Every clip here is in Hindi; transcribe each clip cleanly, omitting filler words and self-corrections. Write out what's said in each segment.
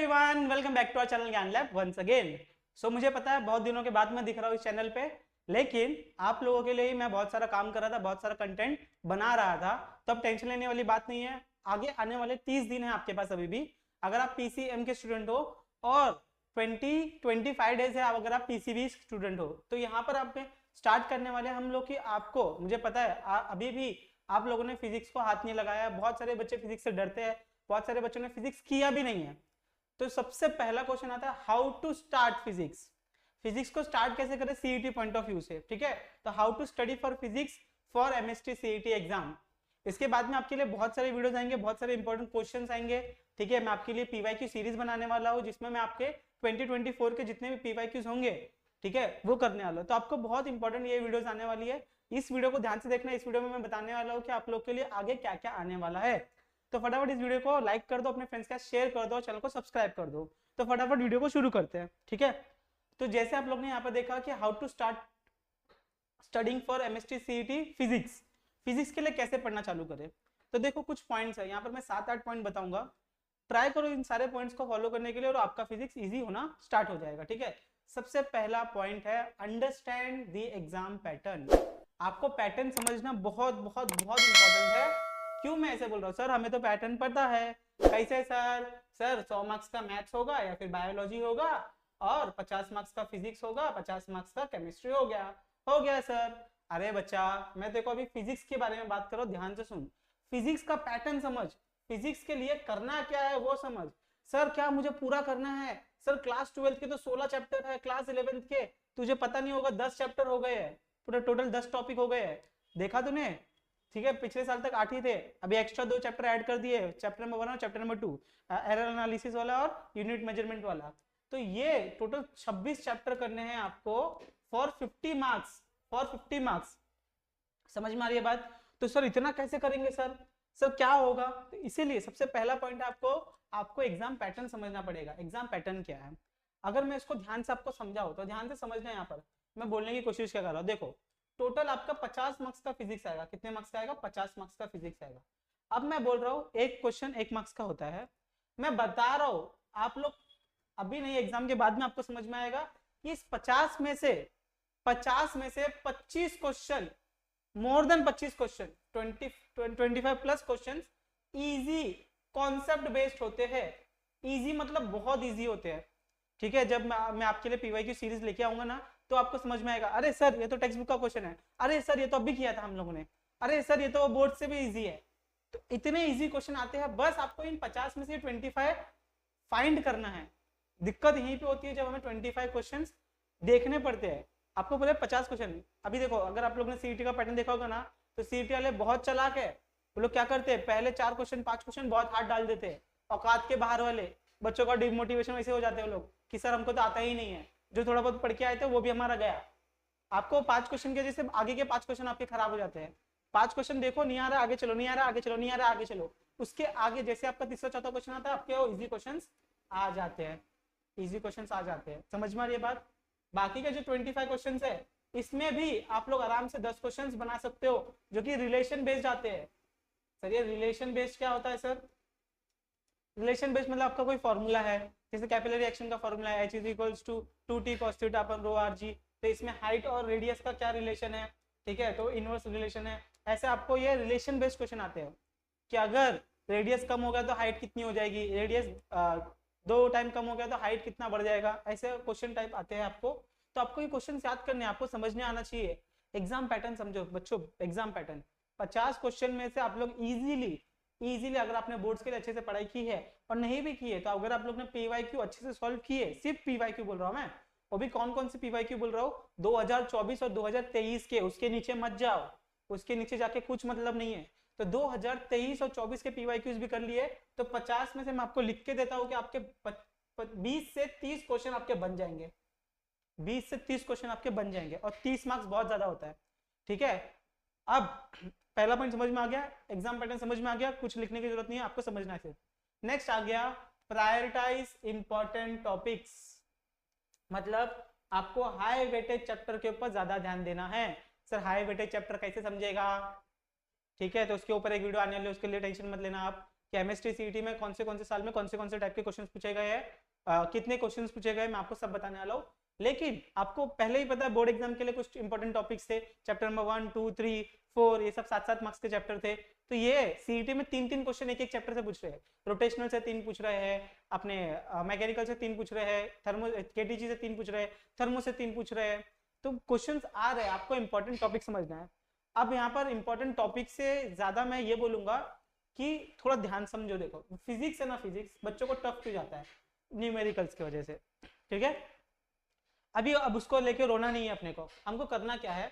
Everyone, welcome back to our channel Gyan Lab once again. मुझे पता है बहुत दिनों के बाद मैं दिख रहा हूँ इस चैनल पे, लेकिन आप लोगों के लिए ही मैं बहुत सारा काम कर रहा था, बहुत सारा कंटेंट बना रहा था। तो अब टेंशन लेने वाली बात नहीं है। आगे आने वाले 30 दिन है आपके पास अभी भी, अगर आप पीसीएम के स्टूडेंट हो, और 25 डेज है अगर आप पीसीबी स्टूडेंट हो। तो यहाँ पर आप स्टार्ट करने वाले हम लोग की, आपको मुझे पता है अभी भी आप लोगों ने फिजिक्स को हाथ नहीं लगाया। बहुत सारे बच्चे फिजिक्स से डरते हैं, बहुत सारे बच्चों ने फिजिक्स किया भी नहीं है। तो सबसे पहला क्वेश्चन आता है how to start physics. Physics को स्टार्ट कैसे करें सीईटी पॉइंट ऑफ व्यू से, ठीक है। तो how to study for physics for MST CET exam. इसके बाद में आपके लिए बहुत सारे वीडियोस आएंगे, बहुत सारे इंपॉर्टेंट क्वेश्चंस आएंगे, ठीक है। मैं आपके लिए पीवाईक्यू सीरीज बनाने वाला हूँ, जिसमें मैं आपके 2024 के जितने भी पीवाईक्यूज होंगे, ठीक है, वो करने वाला हूँ। तो आपको बहुत इंपॉर्टेंट ये वीडियोस आने वाली है। इस वीडियो को ध्यान से देखना। इस वीडियो में मैं बताने वाला हूँ कि आप लोग के लिए आगे क्या क्या आने वाला है। तो फटाफट इस वीडियो को लाइक कर दो, अपने फ्रेंड्स के साथ शेयर कर दो, चैनल को सब्सक्राइब कर दो। तो फटाफट वीडियो को शुरू करते हैं, ठीक है। तो जैसे आप लोग ने यहाँ पर देखा कि how to start studying for MST CET physics, physics के लिए कैसे पढ़ना चालू करें। तो देखो कुछ पॉइंट्स है यहाँ पर, मैं 7-8 पॉइंट बताऊंगा। ट्राई करो इन सारे पॉइंट्स को फॉलो करने के लिए और आपका फिजिक्स इजी होना स्टार्ट हो जाएगा, ठीक है। सबसे पहला पॉइंट है अंडरस्टैंड द एग्जाम पैटर्न। आपको पैटर्न समझना बहुत बहुत बहुत इंपॉर्टेंट है। क्यों मैं ऐसे बोल रहा हूँ सर, हमें तो पैटर्न पता है। कैसे सर? सर 100 मार्क्स का मैथ्स होगा या फिर बायोलॉजी होगा, और 50 मार्क्स का फिजिक्स होगा, 50 मार्क्स का केमिस्ट्री हो गया सर। अरे बच्चा, मैं देखो अभी फिजिक्स के बारे में बात करो, ध्यान से सुन। फिजिक्स का पैटर्न समझ, फिजिक्स के लिए करना क्या है वो समझ। सर क्या मुझे पूरा करना है? सर क्लास 12 के तो 16 चैप्टर है, क्लास 11 के तुझे पता नहीं होगा 10 चैप्टर हो गए हैं, पूरा टोटल 10 टॉपिक हो गए हैं। देखा तूने? ठीक है, पिछले साल तक 8 ही थे, अभी एक्स्ट्रा 2 चैप्टर ऐड कर दिए, चैप्टर नंबर 1 और चैप्टर नंबर 2, एरर एनालिसिस वाला और यूनिट मेजरमेंट वाला। तो ये टोटल 26 चैप्टर करने हैं आपको फॉर 50 मार्क्स, फॉर 50 मार्क्स। समझ में आ रही है बात? तो सर इतना कैसे करेंगे सर? सर क्या होगा? तो इसीलिए सबसे पहला पॉइंट है आपको एग्जाम पैटर्न समझना पड़ेगा। एग्जाम पैटर्न क्या है? अगर मैं इसको ध्यान से आपको समझाऊं तो ध्यान से समझना। यहाँ पर मैं बोलने की कोशिश क्या कर रहा हूँ, देखो टोटल आपका 50 मार्क्स का फिजिक्स आएगा। कितने मार्क्स का आएगा? 50 मार्क्स का फिजिक्स आएगा। अब मैं बोल रहा हूँ एक क्वेश्चन 1 मार्क्स का होता है। मैं बता रहा हूँ आप लोग अभी नहीं, एग्जाम के बाद में आपको समझ में आएगा कि इस 50 में से 25 question, more than 25 question, 25 plus question easy concept based होते हैं। इजी मतलब बहुत इजी होते हैं, ठीक है। जब मैं आपके लिए पीवाईक्यू सीरीज लेके आऊंगा ना, तो आपको समझ में आएगा, अरे सर ये तो टेक्स्ट बुक का क्वेश्चन है, अरे सर ये तो अभी किया था हम लोगों ने, अरे सर ये तो बोर्ड से भी इजी है। तो इतने इजी क्वेश्चन आते हैं, बस आपको इन 50 में से 25 फाइंड करना है। दिक्कत यहीं पे होती है जब हमें 25 क्वेश्चन देखने पड़ते हैं। आपको बोले 50 क्वेश्चन। अभी देखो अगर आप लोग ने सीईटी का पैटर्न देखा होगा ना, तो सीईटी वाले बहुत चालाक है। वो लोग क्या करते हैं, पहले 4 क्वेश्चन 5 क्वेश्चन बहुत हार्ड डाल देते हैं। औकात के बाहर वाले बच्चों का डिमोटिवेशन वैसे हो जाते हैं वो लोग कि सर हमको तो आता ही नहीं है, जो थोड़ा बहुत पढ़ के आए थे वो भी हमारा गया। आपको 5 क्वेश्चन के जैसे आगे के 5 क्वेश्चन आपके खराब हो जाते हैं। 5 क्वेश्चन देखो, नहीं आ रहा आगे चलो, नहीं आ रहा आगे चलो, नहीं आ रहा आगे चलो। उसके आगे जैसे आपका तीसरा चौथा क्वेश्चन आता है, आपके वो इजी क्वेश्चन आ जाते हैं, इजी क्वेश्चन आ जाते हैं। समझ में आ रही है बात? बाकी के जो 25 क्वेश्चन है, इसमें भी आप लोग आराम से 10 क्वेश्चन बना सकते हो जो कि रिलेशन बेस्ड आते हैं। सर ये रिलेशन बेस्ड क्या होता है सर? रिलेशन बेस्ड मतलब आपका कोई फॉर्मूला है, जैसे कैपिलरी एक्शन का फॉर्मूला है H = 2t cos θ अपन ρ/r(g). तो इसमें हाइट और रेडियस का क्या रिलेशन है, ठीक है, तो इनवर्स रिलेशन है। ऐसे आपको ये रिलेशन बेस्ड क्वेश्चन आते हैं कि अगर रेडियस कम हो गया तो हाइट कितनी हो जाएगी, रेडियस 2 टाइम कम हो गया तो हाइट कितना बढ़ जाएगा। ऐसे क्वेश्चन टाइप आते हैं आपको। तो आपको ये क्वेश्चन याद करने, आपको समझने आना चाहिए। एग्जाम पैटर्न समझो बच्चों, एग्जाम पैटर्न 50 क्वेश्चन में से आप लोग इजीली अगर आपने बोर्ड्स के लिए अच्छे से पढ़ाई की है, और नहीं भी की है तो अगर आप लोग ने पीवाईक्यू अच्छे से सॉल्व किए, सिर्फ पीवाईक्यू बोल रहा हूं मैं, वो भी कौन से पीवाईक्यू बोल रहा हूँ, 2024 और 2023 के, उसके नीचे मत जाओ, उसके नीचे जाके कुछ मतलब नहीं है। तो 2023 और 24 के पीवाईक्यूज भी कर लिए, तो 50 में से मैं आपको लिख के देता हूँ कि आपके 20 से 30 क्वेश्चन आपके बन जाएंगे, 20 से 30 क्वेश्चन आपके बन जाएंगे, और 30 मार्क्स बहुत ज्यादा होता है, ठीक है। अब पहला पॉइंट समझ में आ गया, एग्जाम पैटर्न समझ में आ गया, कुछ लिखने की जरूरत नहीं है, आपको समझना है सिर्फ। नेक्स्ट आ गया प्रायोरिटाइज इंपॉर्टेंट टॉपिक्स। मतलब आपको हाई वेटेज चैप्टर के ऊपर ज्यादा ध्यान देना है। सर हाई वेटेज चैप्टर कैसे समझेगा? ठीक है, तो उसके ऊपर एक वीडियो आने वाली है, उसके लिए टेंशन मत लेना आप केमिस्ट्री सीईटी में कौन से साल में कौन से टाइप के क्वेश्चन पूछे गए हैं, कितने क्वेश्चंस पूछे गए, मैं आपको सब बताने वाला हूँ। लेकिन आपको पहले ही पता है बोर्ड एग्जाम के लिए कुछ इंपॉर्टेंट टॉपिक्स थे, चैप्टर नंबर 1, 2, 3, 4, ये सब 7-7 मार्क्स के चैप्टर थे। तो ये सीईटी में 3-3 क्वेश्चन एक चैप्टर से पूछ रहे हैं, रोटेशनल से 3 पूछ रहे हैं, अपने मैकेनिकल से 3 पूछ रहे हैं, थर्मो केटीजी से 3 पूछ रहे हैं, थर्मो से 3 पूछ रहे हैं। तो क्वेश्चन आ रहे हैं, आपको इंपॉर्टेंट टॉपिक समझना है। अब यहाँ पर इंपॉर्टेंट टॉपिक से ज्यादा मैं ये बोलूंगा कि थोड़ा ध्यान समझो। देखो फिजिक्स है ना, फिजिक्स बच्चों को टफ क्यों जाता है, न्यूमेरिकल्स की वजह से, ठीक है। अब उसको लेके रोना नहीं है अपने को, हमको करना क्या है,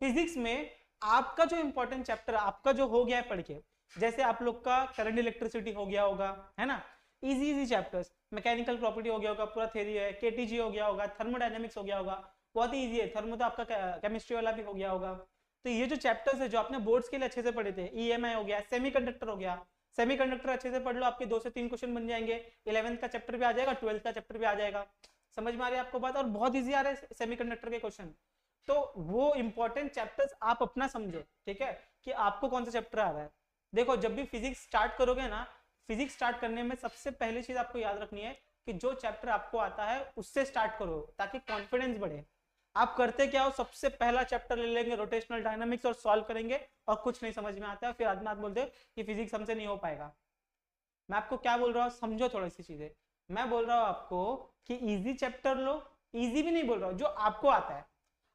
फिजिक्स में आपका जो इंपॉर्टेंट चैप्टर आपका जो हो गया है पढ़ के, जैसे आप लोग का करंट इलेक्ट्रिसिटी हो गया होगा, है ना, इजी चैप्टर्स, मैकेनिकल प्रॉपर्टी हो गया होगा, पूरा थ्योरी है, केटीजी हो गया होगा, थर्मोडायनेमिक्स हो गया होगा, बहुत ही इजी है, थर्मो तो आपका केमिस्ट्री वाला भी हो गया होगा। तो ये जो चैप्टर्स है जो आपने बोर्ड्स के लिए अच्छे से पढ़े थे, ईएमआई हो गया, सेमीकंडक्टर हो गया, सेमीकंडक्टर अच्छे से पढ़ लो, आपके 2 से 3 क्वेश्चन बन जाएंगे, 11th का चैप्टर भी आ जाएगा, 12th का चैप्टर भी आ जाएगा। समझ में आ रही है आपको बात, और बहुत इजी आ रहे हैं सेमीकंडक्टर के क्वेश्चन। तो वो इंपॉर्टेंट चैप्टर्स आप अपना समझो, ठीक है, कि आपको कौन सा चैप्टर आ रहा है। देखो जब भी फिजिक्स स्टार्ट करोगे ना, फिजिक्स स्टार्ट करने में सबसे पहली चीज आपको याद रखनी है कि जो चैप्टर आपको आता है उससे स्टार्ट करो, ताकि कॉन्फिडेंस बढ़े। आप करते क्या हो, सबसे पहला चैप्टर ले लेंगे रोटेशनल डायनामिक्स और सॉल्व करेंगे, और कुछ नहीं समझ में आता है, फिर आदमी बोलते हैं कि फिजिक्स हमसे नहीं हो पाएगा। मैं आपको क्या बोल रहा हूँ, समझो थोड़ी सी चीजें। मैं बोल रहा हूँ आपको कि इजी चैप्टर लो, इजी भी नहीं बोल रहा हूँ, जो आपको आता है,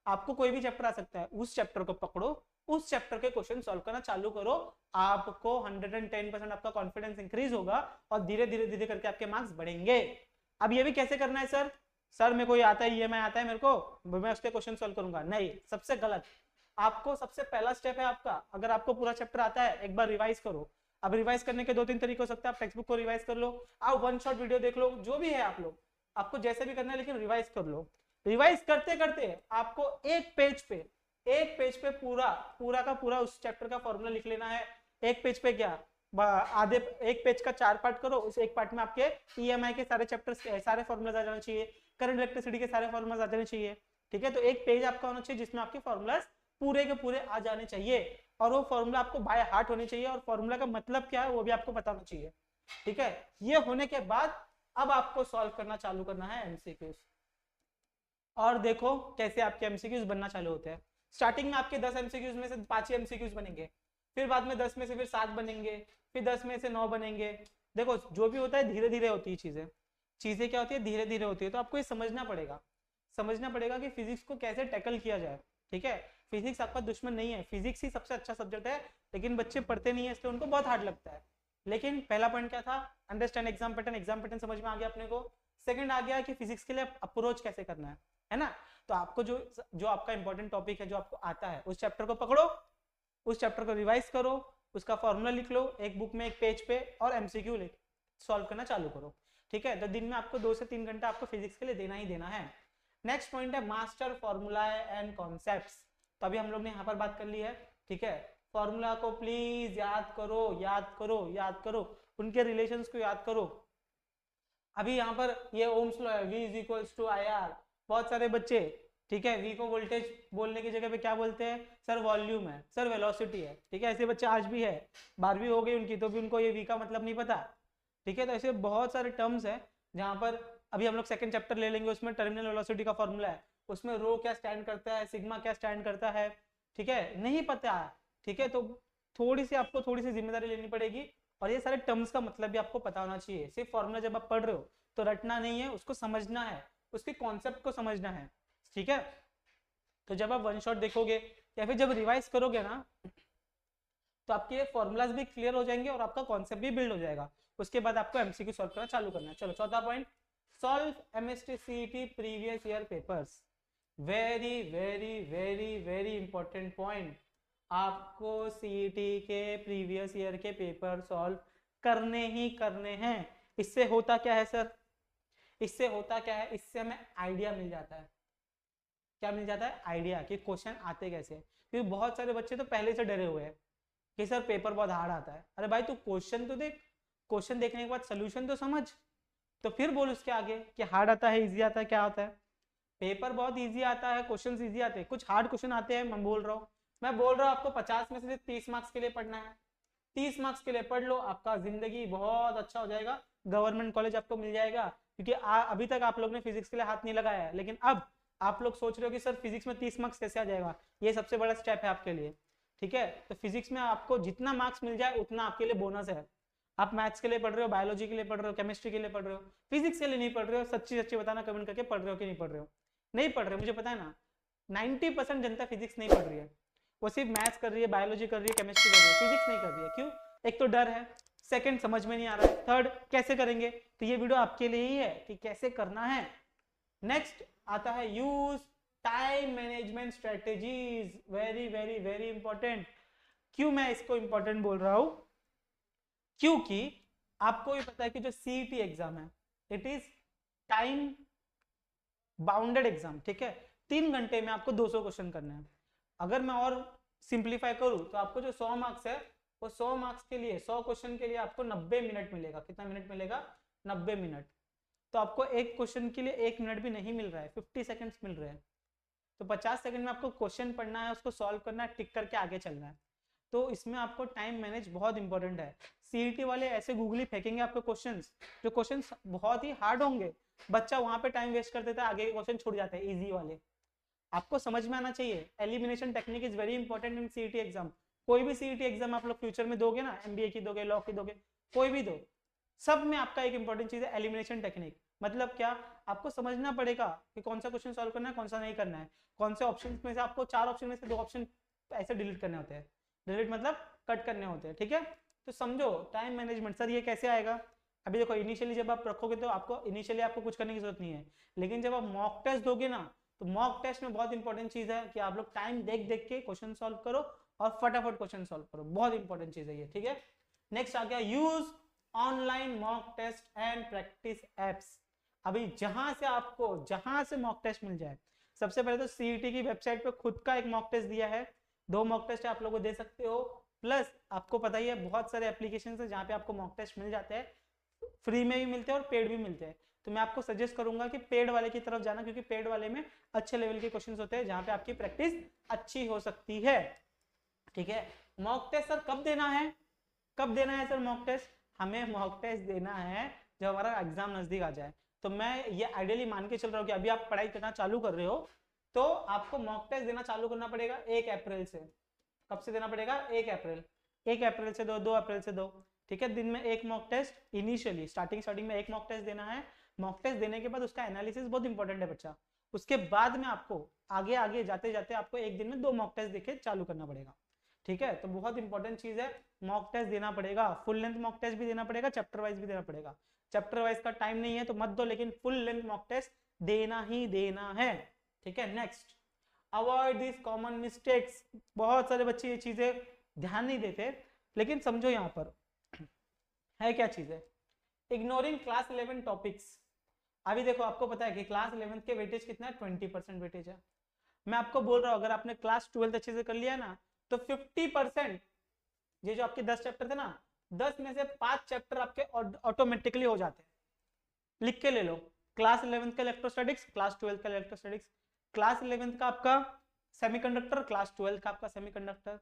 आपको कोई भी चैप्टर आ सकता है, उस चैप्टर को पकड़ो, उस चैप्टर के क्वेश्चन सॉल्व करना चालू करो, आपको 110% आपका कॉन्फिडेंस इंक्रीज होगा, और धीरे धीरे करके आपके मार्क्स बढ़ेंगे। अब ये भी कैसे करना है सर मेरे को ये आता है, ईएमआई आता है मेरे को, मैं उसके क्वेश्चन सॉल्व करूंगा, नहीं, सबसे गलत। आपको सबसे पहला स्टेप है आपका, अगर आपको पूरा चैप्टर आता है एक बार रिवाइज करो। अब रिवाइज करने के 2-3 तरीके हो सकते हैं, आप टेक्स्ट बुक को रिवाइज कर लो, आप वन शॉट वीडियो देख लो, जो भी है आप लोग, आपको जैसे भी करना है, लेकिन रिवाइज कर लो। रिवाइज करते करते आपको एक पेज पे पूरा का पूरा उस चैप्टर का फॉर्मूला लिख लेना है। एक पेज पे क्या, आधे एक पेज का 4 पार्ट करो, उस एक पार्ट में आपके ईएमआई के सारे चैप्टर्स सारे फॉर्मूलाज आ जाना चाहिए, करंट इलेक्ट्रिसिटी के सारे फॉर्मूलाज आ जाने चाहिए, ठीक है। तो एक पेज आपका होना चाहिए जिसमें आपके फॉर्मूलाज पूरे के पूरे आ जाने चाहिए, और वो फॉर्मूला आपको बाय हार्ट होनी चाहिए, और फॉर्मूला का मतलब क्या है वो भी आपको पता होना चाहिए, ठीक है। ये होने के बाद अब आपको सॉल्व करना चालू करना है एमसीक्यूज, और देखो कैसे आपके एमसीक्यूज बनना चालू होते हैं। स्टार्टिंग में आपके 10 एमसीक्यूज में से 5 ही एमसीक्यूज बनेंगे, फिर बाद में 10 में से फिर 7 बनेंगे, फिर 10 में से 9 बनेंगे। देखो जो भी होता है धीरे धीरे होती है चीजें क्या होती है, धीरे धीरे होती है। तो आपको ये समझना पड़ेगा कि फिजिक्स को कैसे टैकल किया जाए, ठीक है। फिजिक्स आपका दुश्मन नहीं है, फिजिक्स ही सबसे अच्छा सब्जेक्ट है, लेकिन बच्चे पढ़ते नहीं है, इसलिए उनको बहुत हार्ड लगता है। लेकिन पहला पॉइंट क्या था, अंडरस्टैंड एग्जाम पैटर्न समझ में आ गया अपने को। सेकंड आ गया कि फिजिक्स के लिए अप्रोच कैसे करना है ना। तो आपको जो आपका इंपॉर्टेंट टॉपिक है, जो आपको आता है, उस चैप्टर को पकड़ो, उस चैप्टर को रिवाइज करो, उसका फॉर्मूला लिख लो एक बुक में एक पेज पे, और एमसीक्यू सॉल्व करना चालू करो, ठीक है। तो दिन में आपको 2 से 3 घंटा आपको फिजिक्स के लिए देना ही देना है। नेक्स्ट पॉइंट है मास्टर फॉर्मूला एंड कॉन्सेप्ट्स। तो अभी हम लोग ने यहाँ पर बात कर ली है, ठीक है। फॉर्मूला को प्लीज याद करो, उनके रिलेशंस को याद करो। अभी यहाँ पर ये ओम्स लॉ है, V is equals to IR। बहुत सारे बच्चे, ठीक है, V को वोल्टेज बोलने की जगह पे क्या बोलते हैं, सर वॉल्यूम है, सर वेलोसिटी है, ठीक है। ऐसे बच्चे आज भी है, 12वीं हो गई उनकी, तो भी उनको ये V का मतलब नहीं पता, ठीक है। तो ऐसे बहुत सारे टर्म्स है जहाँ पर अभी हम लोग सेकंड चैप्टर ले लेंगे, उसमें टर्मिनल वेलोसिटी का फॉर्मूला है, उसमें रो क्या स्टैंड करता है, सिग्मा क्या स्टैंड करता है, ठीक है, नहीं पता है, ठीक है। तो आपको थोड़ी सी जिम्मेदारी लेनी पड़ेगी, और ये सारे टर्म्स का मतलब भी आपको पता होना चाहिए। सिर्फ फॉर्मूला जब आप पढ़ रहे हो तो रटना नहीं है, उसको समझना है, उसके कॉन्सेप्ट को समझना है, ठीक है। तो जब आप वन शॉट देखोगे या फिर जब रिवाइज करोगे ना, तो आपके फॉर्मूलाज भी क्लियर हो जाएंगे और आपका कॉन्सेप्ट भी बिल्ड हो जाएगा। उसके बाद आपको एमसीक्यू सॉल्व करना चालू करना है। चलो चौथा point, solve MST CET previous year papers. Very very very very important point, आपको सीईटी के प्रीवियस ईयर के पेपर सॉल्व करने ही करने हैं। इससे होता क्या है सर, इससे हमें आइडिया मिल जाता है। क्या मिल जाता है, आइडिया कि क्वेश्चन आते कैसे। क्योंकि बहुत सारे बच्चे तो पहले से डरे हुए हैं कि सर पेपर बहुत हार्ड आता है। अरे भाई तू क्वेश्चन तो देख, क्वेश्चन देखने के बाद सोल्यूशन तो समझ, तो फिर बोल उसके आगे कि हार्ड आता है, इजी आता है, क्या होता है। पेपर बहुत इजी आता है, क्वेश्चंस इजी आते हैं, कुछ हार्ड क्वेश्चन आते हैं। मैं बोल रहा हूँ आपको 50 में से 30 मार्क्स के लिए पढ़ना है, 30 मार्क्स के लिए पढ़ लो, आपका जिंदगी बहुत अच्छा हो जाएगा, गवर्नमेंट कॉलेज आपको मिल जाएगा। क्योंकि अभी तक आप लोग ने फिजिक्स के लिए हाथ नहीं लगाया है, लेकिन अब आप लोग सोच रहे हो कि सर फिजिक्स में 30 मार्क्स कैसे आ जाएगा, ये सबसे बड़ा स्टेप है आपके लिए। ठीक है, तो फिजिक्स में आपको जितना मार्क्स मिल जाए उतना आपके लिए बोनस है। आप मैथ्स के लिए पढ़ रहे हो, बायोलॉजी के लिए पढ़ रहे हो, केमिस्ट्री के लिए पढ़ रहे हो, फिजिक्स के लिए नहीं पढ़ रहे हो, सच्ची सच्ची बताना कमेंट करके, पढ़ रहे हो कि नहीं पढ़ रहे हो। नहीं पढ़ रहे, मुझे पता है ना, 90% जनता फिजिक्स नहीं पढ़ रही है, वो सिर्फ मैथ्स कर रही है, बायोलॉजी कर रही है, केमिस्ट्री कर रही है, फिजिक्स नहीं कर रही है। क्यों? एक तो डर है, सेकंड समझ में नहीं आ रहा है, थर्ड कैसे करेंगे। तो ये वीडियो आपके लिए ही है कि कैसे करना है। नेक्स्ट आता है use time management strategies, very very very important. क्यों मैं इसको इंपॉर्टेंट बोल रहा हूं? क्योंकि आपको भी पता है कि जो सीईटी एग्जाम है it is time bounded exam. ठीक है, 3 घंटे में आपको 200 क्वेश्चन करने हैं। अगर मैं और सिंप्लीफाई करूं तो आपको जो 100 मार्क्स है वो 100 मार्क्स के लिए 100 क्वेश्चन के लिए आपको 90 मिनट मिलेगा। कितना मिनट मिलेगा? 90 मिनट। तो आपको एक क्वेश्चन के लिए 1 मिनट भी नहीं मिल रहा है, 50 सेकंड्स मिल रहे हैं। तो 50 सेकंड में आपको क्वेश्चन पढ़ना है, उसको सॉल्व करना है, टिक करके आगे चलना है। तो इसमें आपको टाइम मैनेज बहुत इंपॉर्टेंट है। सीईटी वाले ऐसे गूगली फेंकेंगे आपको क्वेश्चंस, जो क्वेश्चंस बहुत ही हार्ड होंगे, बच्चा वहां पे टाइम वेस्ट कर देता है, आगे के क्वेश्चन छूट जाते हैं इजी वाले। आपको समझ में आना चाहिए, elimination technique is very important in CET exam. कोई भी सीईटी एग्जाम आप लोग फ्यूचर में दोगे ना, एमबीए की दोगे, लॉ की दोगे, कोई भी दो, सब में आपका एक इंपॉर्टेंट चीज है एलिमिनेशन टेक्निक। मतलब क्या? आपको समझना पड़ेगा कि कौन सा क्वेश्चन सॉल्व करना है, कौन सा नहीं करना है, कौन से ऑप्शन में से आपको 4 ऑप्शन में से 2 ऑप्शन ऐसे डिलीट करने होते हैं। डिलीट मतलब कट करने होते हैं। ठीक है, तो समझो टाइम मैनेजमेंट। सर ये कैसे आएगा? अभी देखो, इनिशियली जब आप रखोगे तो आपको इनिशियली आपको कुछ करने की जरूरत नहीं है, लेकिन जब आप मॉक टेस्ट दोगे ना, तो मॉक टेस्ट में बहुत इंपॉर्टेंट चीज है कि आप लोग टाइम देख देख के क्वेश्चन सॉल्व करो और फटाफट क्वेश्चन सॉल्व करो, बहुत इंपॉर्टेंट चीज है ये। ठीक है, नेक्स्ट आ गया use online mock test and practice apps. अभी जहां से मॉक टेस्ट मिल जाए, सबसे पहले तो सीईटी की वेबसाइट पे खुद का एक मॉक टेस्ट दिया है, 2 मॉक टेस्ट आप लोगों को दे सकते हो। प्लस आपको पता ही है बहुत सारे एप्लीकेशन है जहाँ पे आपको मॉक टेस्ट मिल जाते हैं, फ्री में भी मिलते हैं और पेड भी मिलते हैं। तो मैं आपको सजेस्ट करूंगा कि पेड वाले की तरफ जाना, क्योंकि पेड वाले में अच्छे लेवल के क्वेश्चंस होते हैं जहाँ पे आपकी प्रैक्टिस अच्छी हो सकती है। ठीक है, मॉक टेस्ट सर कब देना है? कब देना है सर मॉक टेस्ट? हमें मॉक टेस्ट देना है जब हमारा एग्जाम नजदीक आ जाए। तो मैं ये आइडियली मान के चल रहा हूँ कि अभी आप पढ़ाई करना चालू कर रहे हो, तो आपको मॉक टेस्ट देना चालू करना पड़ेगा 1 अप्रैल से। कब से देना पड़ेगा? 1 अप्रैल। 1 अप्रैल से दो, 2 अप्रैल से दो। ठीक है, दिन में 1 मॉक टेस्ट इनिशियली स्टार्टिंग में 1 मॉक टेस्ट देना है। मॉक टेस्ट देने के बाद उसका एनालिसिस बहुत इंपॉर्टेंट है बच्चा। उसके बाद में आपको आगे आगे जाते जाते आपको एक दिन में 2 मॉक टेस्ट देके चालू करना पड़ेगा। ठीक है, तो बहुत इंपॉर्टेंट चीज है, मॉक टेस्ट देना पड़ेगा। फुल लेंथ मॉक टेस्ट भी देना पड़ेगा, चैप्टर वाइज भी देना पड़ेगा। चैप्टर वाइज का टाइम नहीं है तो मत दो, लेकिन फुल लेंथ मॉक टेस्ट देना ही देना है। ठीक है, next avoid this common mistakes. बहुत सारे बच्चे ये चीजें ध्यान नहीं देते, लेकिन समझो यहाँ पर है क्या चीज है। Ignoring class 11 topics. अभी देखो, आपको पता है कि क्लास 11 के वेटेज कितना है? 20% वेटेज है। मैं आपको बोल रहा हूँ अगर आपने क्लास 12 अच्छे से कर लिया ना, तो 50%, ये जो आपके 10 चैप्टर थे ना, 10 में से 5 चैप्टर आपके ऑटोमेटिकली हो जाते हैं। लिख के ले लो, क्लास 11 का इलेक्ट्रोस्टैटिक्स, क्लास 12 का इलेक्ट्रोस्टैटिक्स, क्लास 11 का आपका सेमीकंडक्टर, क्लास 12 का आपका सेमीकंडक्टर।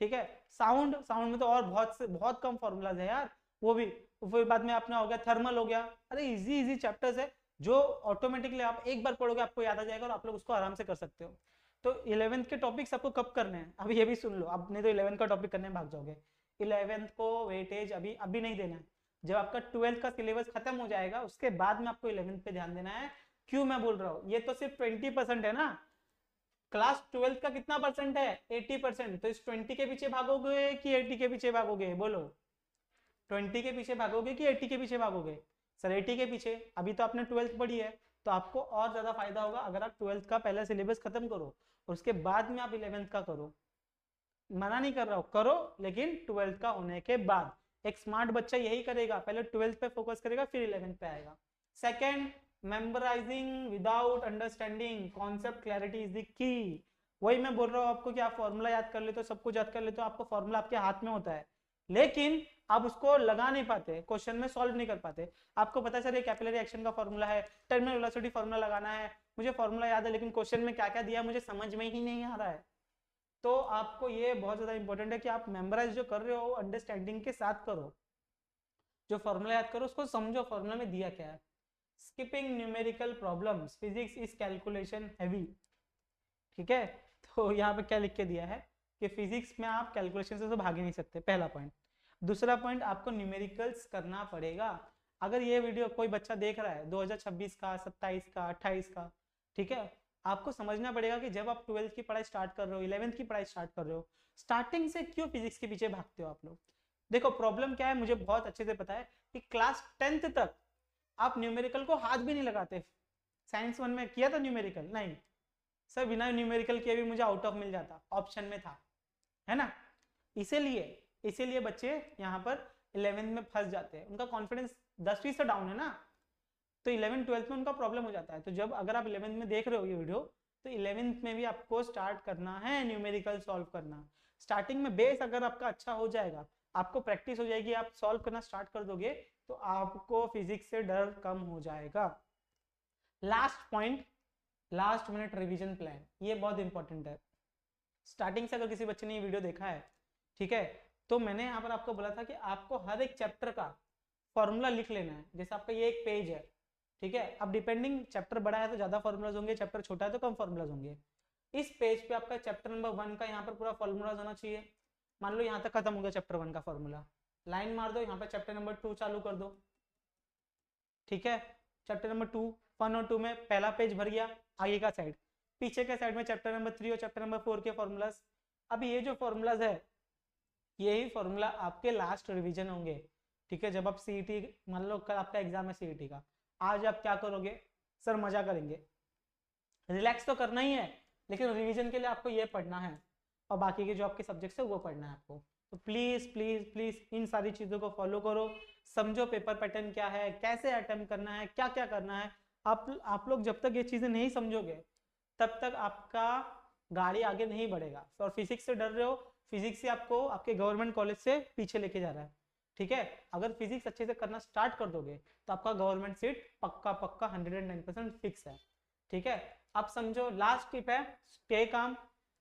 ठीक है, साउंड में तो और बहुत कम फॉर्मूलाज है यार, वो भी। फिर बाद में अपना हो गया थर्मल हो गया। अरे इजी चैप्टर्स है जो ऑटोमेटिकली आप एक बार पढ़ोगे आपको याद आ जाएगा और आप लोग उसको आराम से कर सकते हो। तो 11th के टॉपिक्स आपको कब करने हैं? अभी ये भी सुन लो, अब नहीं तो 11th का टॉपिक करने में भाग जाओगे। 11th को वेटेज अभी नहीं देना है, जब आपका 12th का सिलेबस खत्म हो जाएगा उसके बाद में आपको 11th पे ध्यान देना है। क्यों मैं बोल रहा हूँ? ये तो सिर्फ 20% है ना, क्लास 12 का कितना परसेंट है? 80%। तो इस 20 के पीछे भागोगे कि 80 के पीछे भागोगे? बोलो, 20 के पीछे भागोगे कि 80 के पीछे भागोगे? सर 80 के पीछे। अभी तो आपने 12th पढ़ी है, तो आपको और ज्यादा फायदा होगा अगर आप 12th का पहला सिलेबस खत्म करो और उसके बाद में आप 11th का करो। मना नहीं कर रहा हूँ, करो, लेकिन 12th का होने के बाद। एक स्मार्ट बच्चा यही करेगा, पहले 12th पे फोकस करेगा फिर 11th पे आएगा। Second, memorising without understanding concept clarity is the key. वही मैं बोल रहा हूँ आपको कि आप फॉर्मूला याद कर लेते हो, सब कुछ याद कर लेते हो, आपको फॉर्मूला आपके हाथ में होता है, लेकिन आप उसको लगा नहीं पाते, क्वेश्चन में सॉल्व नहीं कर पाते। आपको पता है सर ये कैपिलरी एक्शन का फॉर्मूला है, टर्मिनल वेलोसिटी फॉर्मूला लगाना है, मुझे फॉर्मूला याद है, लेकिन क्वेश्चन में क्या क्या दिया मुझे समझ में ही नहीं आ रहा है। तो आपको ये बहुत ज्यादा इंपॉर्टेंट है कि आप मेमोराइज जो कर रहे हो अंडरस्टैंडिंग के साथ करो, जो फॉर्मूला याद करो उसको समझो फॉर्मूला में दिया क्या है। Skipping numerical problems, physics is calculation heavy. ठीक है, तो यहाँ पे क्या लिख के दिया है कि फिजिक्स में आप कैलकुलेशन से तो भाग ही नहीं सकते, पहला पॉइंट। दूसरा पॉइंट, आपको न्यूमेरिकल्स करना पड़ेगा। अगर ये वीडियो कोई बच्चा देख रहा है 2026 का, 27 का, 28 का, ठीक है, आपको समझना पड़ेगा कि जब आप 12th की पढ़ाई स्टार्ट कर रहे हो, 11th की पढ़ाई स्टार्ट कर रहे हो, स्टार्टिंग से क्यों फिजिक्स के पीछे भागते हो आप लोग। देखो प्रॉब्लम क्या है, मुझे बहुत अच्छे से पता है कि क्लास 10th तक आप न्यूमेरिकल को हाथ भी नहीं लगाते। साइंस 1 में किया था न्यूमेरिकल? नहीं सर, बिना न्यूमेरिकल किए भी मुझे आउट ऑफ मिल जाता, ऑप्शन में था, है ना। इसीलिए बच्चे यहाँ पर 11th में फंस जाते हैं, उनका कॉन्फिडेंस 10वीं से डाउन है ना, तो 11th 12th में उनका प्रॉब्लम हो जाता है। तो जब अगर आप 11th में देख रहे हो ये वीडियो, तो 11th में भी आपको स्टार्ट करना है न्यूमेरिकल सॉल्व करना। स्टार्टिंग में बेस अगर आपका अच्छा हो जाएगा, आपको प्रैक्टिस हो जाएगी, आप सॉल्व करना स्टार्ट कर दोगे, तो आपको फिजिक्स से डर कम हो जाएगा। Last point, last minute revision plan, ये बहुत इंपॉर्टेंट है। स्टार्टिंग से अगर किसी बच्चे ने ये वीडियो देखा है, ठीक है, तो मैंने यहाँ पर आपको बोला था कि आपको हर एक चैप्टर का फॉर्मूला लिख लेना है। जैसे आपका ये एक पेज है, ठीक है, अब डिपेंडिंग चैप्टर बड़ा है तो ज्यादा फॉर्मूलाज होंगे, चैप्टर छोटा है तो कम फॉर्मूलाज होंगे। इस पेज पे आपका चैप्टर नंबर 1 का यहाँ पर पूरा फॉर्मूलाज होना चाहिए। मान लो यहाँ तक खत्म हो गया चैप्टर 1 का फॉर्मूला, लाइन मार दो, यहाँ पर चैप्टर नंबर 2 चालू कर दो। ठीक है, चैप्टर नंबर 2, 1 और 2 में पहला पेज भर गया, आगे का साइड, पीछे के साइड में चैप्टर नंबर 3 और चैप्टर नंबर 4 के फॉर्मूलाज। अभी ये जो फॉर्मूलाज है, यही फॉर्मूला आपके लास्ट रिवीजन होंगे। ठीक है, जब आप सीईटी, मान लो कल आपका एग्जाम है सीईटी का, आज आप क्या करोगे सर, मजा करेंगे, रिलैक्स तो करना ही है, लेकिन रिवीजन के लिए आपको ये पढ़ना है और बाकी के जो आपके सब्जेक्ट्स है वो पढ़ना है आपको। तो प्लीज प्लीज प्लीज इन सारी चीजों को फॉलो करो, समझो पेपर पैटर्न क्या है, कैसे अटेम्प्ट करना है, क्या क्या करना है। आप लोग जब तक ये चीजें नहीं समझोगे तब तक आपका गाड़ी आगे नहीं बढ़ेगा। और फिजिक्स से डर रहे हो, फिजिक्स से आपको आपके गवर्नमेंट कॉलेज से पीछे लेके जा रहा है। ठीक है, अगर फिजिक्स अच्छे से करना स्टार्ट कर दोगे तो आपका गवर्नमेंट सीट पक्का पक्का 109% फिक्स है। ठीक है, आप समझो, लास्ट टिप है, स्टे काम।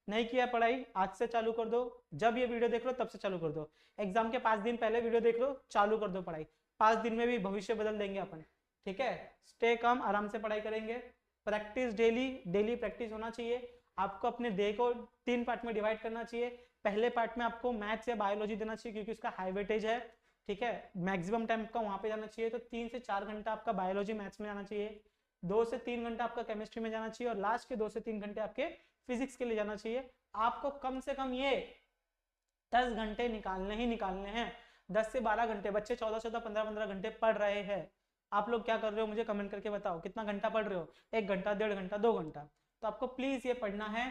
नहीं किया पढ़ाई, आज से चालू कर दो, जब ये वीडियो देख लो तब से चालू कर दो। एग्जाम के 5 दिन पहले वीडियो देख लो, चालू कर दो पढ़ाई, 5 दिन में भी भविष्य बदल देंगे अपन। ठीक है, स्टे काम, आराम से पढ़ाई करेंगे, प्रैक्टिस डेली, डेली प्रैक्टिस होना चाहिए। आपको अपने डे को 3 पार्ट में डिवाइड करना चाहिए। पहले पार्ट में आपको मैथ्स या बायोलॉजी देना चाहिए क्योंकि उसका हाई वेटेज है। ठीक है, मैक्सिमम टाइम आपका वहां पे जाना चाहिए, तो 3 से 4 घंटा आपका बायोलॉजी मैथ्स में जाना चाहिए, 2 से 3 घंटा आपका केमिस्ट्री में जाना चाहिए, और लास्ट के 2 से 3 घंटे आपके फिजिक्स के लिए जाना चाहिए। आपको कम से कम ये 10 घंटे निकालने ही निकालने हैं। 10 से 12 घंटे, बच्चे 14-14, 15-15 घंटे पढ़ रहे हैं। आप लोग क्या कर रहे हो मुझे कमेंट करके बताओ, कितना घंटा पढ़ रहे हो, 1 घंटा, 1.5 घंटा, 2 घंटा। तो आपको प्लीज ये पढ़ना है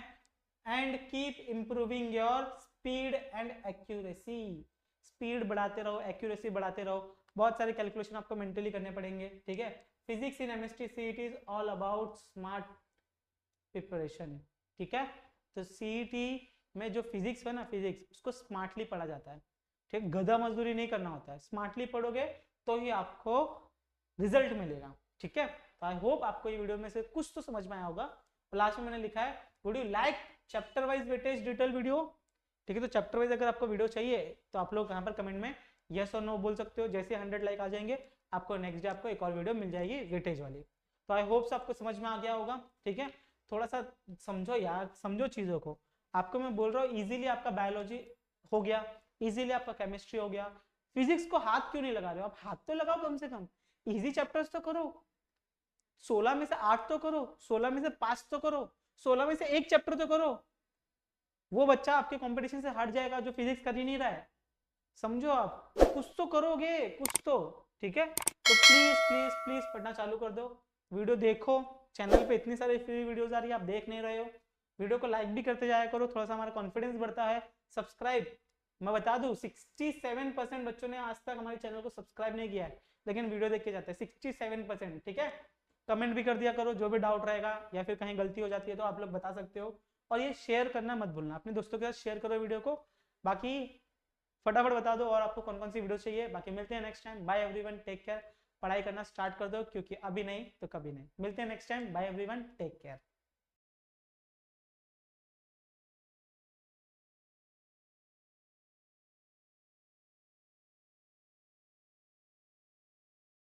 and keep improving your speed and accuracy. Speed बढ़ाते रहो, एक्यूरेसी बढ़ाते रहो। बहुत सारे कैलकुलेशन आपको मेंटली करने पड़ेंगे। ठीक है, physics in MST CET is all about smart preparation. ठीक है, तो सीईटी में जो फिजिक्स है ना, फिजिक्स उसको स्मार्टली पढ़ा जाता है। ठीक, गधा मजदूरी नहीं करना होता है, स्मार्टली पढ़ोगे तो ही आपको रिजल्ट मिलेगा। ठीक है, तो आई होप आपको ये वीडियो में से कुछ तो समझ में आया होगा। लास्ट में मैंने लिखा है would you like chapter wise weightage detail video. ठीक है, तो चैप्टर वाइज अगर आपको वीडियो चाहिए तो आप लोग यहाँ पर कमेंट में यस और नो बोल सकते हो। जैसे 100 लाइक आ जाएंगे आपको नेक्स्ट डे आपको एक और वीडियो मिल जाएगी वेटेज वाली। तो आई होप आपको समझ में आ गया होगा। ठीक है, थोड़ा सा समझो यार, समझो चीजों को। आपको मैं बोल रहा हूँ इजीली आपका बायोलॉजी हो गया, इजीली आपका केमिस्ट्री हो गया, फिजिक्स को हाथ क्यों नहीं लगा रहे हो आप? हाथ तो लगाओ, कम से कम इजी चैप्टर्स तो करो। 16 में से 8 तो करो, 16 में से 5 तो करो, 16 में से 1 चैप्टर तो करो। वो बच्चा आपके कंपटीशन से हट जाएगा जो फिजिक्स कर ही नहीं रहा है। समझो, आप कुछ तो करोगे, कुछ तो। ठीक है, तो प्लीज प्लीज प्लीज पढ़ना चालू कर दो, वीडियो देखो। चैनल पे इतनी सारी फ्री वीडियोस आ रही है, आप देख नहीं रहे हो। वीडियो को लाइक भी करते जाया करो, थोड़ा सा हमारा कॉन्फिडेंस बढ़ता है। सब्सक्राइब, मैं बता दूं 67% बच्चों ने आज तक हमारे चैनल को सब्सक्राइब नहीं किया है, लेकिन वीडियो देख के जाते हैं 67%। ठीक है, कमेंट भी कर दिया करो, जो भी डाउट रहेगा या फिर कहीं गलती हो जाती है तो आप लोग बता सकते हो। और ये शेयर करना मत भूलना, अपने दोस्तों के साथ शेयर करो वीडियो को। बाकी फटाफट बता दो और आपको कौन कौन सी वीडियो चाहिए। बाकी मिलते हैं next time, bye everyone, take care. पढ़ाई करना स्टार्ट कर दो, क्योंकि अभी नहीं तो कभी नहीं। मिलते हैं next time, bye everyone, take care.